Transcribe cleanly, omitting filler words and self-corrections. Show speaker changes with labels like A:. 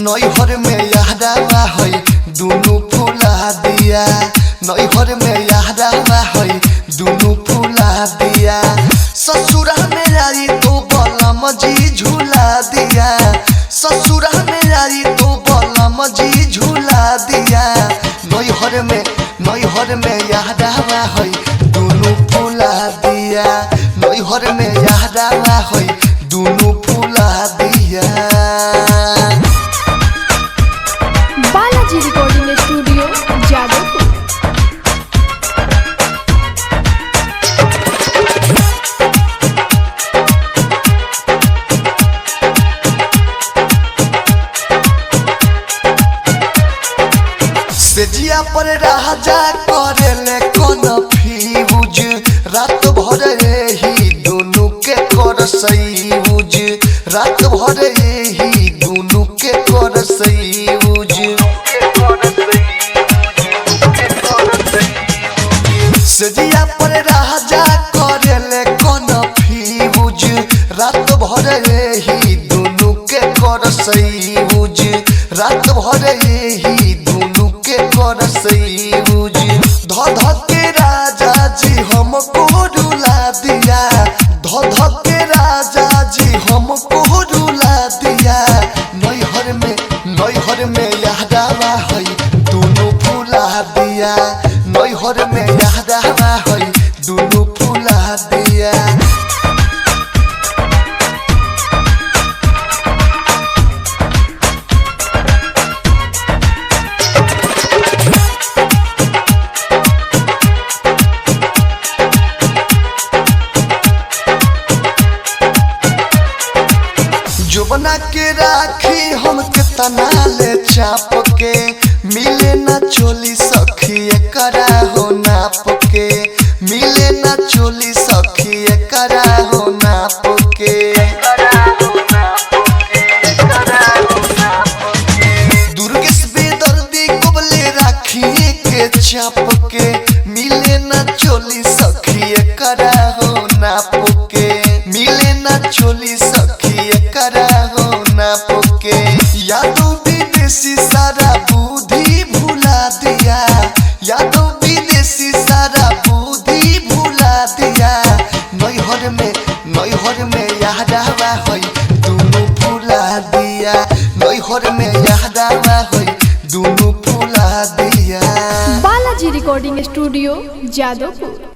A: नैहर में यादावा है दुनु फुला दिया नैहर में यादावा है दुनु फुला दिया ससुरा में आई तो बलम जी झूला दिया ससुरा में आई तो बलम जी झूला दिया नैहर में यादावा है दुनु फुला दिया नैहर में यादावा है दुनु फुला दिया।
B: Balaji recording studio Jadavpur.
A: सेजिया पर राजा करेले कौन फ्यूज रात भर ही दुनु के कर सयूज रात भर ही दुनु के कर सयूज सेजिया पर राजा करेले कौन फ्यूज रात भर ही दुनु के कर सयूज रात भर ही दुनु के कर सयूज ध के राजा जी हमको रुला दिया ध के राजा जी हमको रुला दिया नैहर में यादावा है दुनु फुला दिया नैहर में यादावा है दुनु फुला दिया। जुबना के राखी हम के तनाले चाप के मिले न चोली सखी करा हो नाप के मिले न चोली सखी करा हो नाप के दुर्गेश बेदर्दी कोबले राखी के चाप के मिले न चोली सखी करा हो नाप के मिले न चोली सखी करा हो नाप के यादव विदेशी सारा बुद्धि भुला दिया यादव विदेशी सारा बुद्धि भुला दिया नैहर में यादावा है दुनु फुला दिया नैहर में यादावा है दुनु फुला दिया।
B: Balaji recording studio Jadavpur.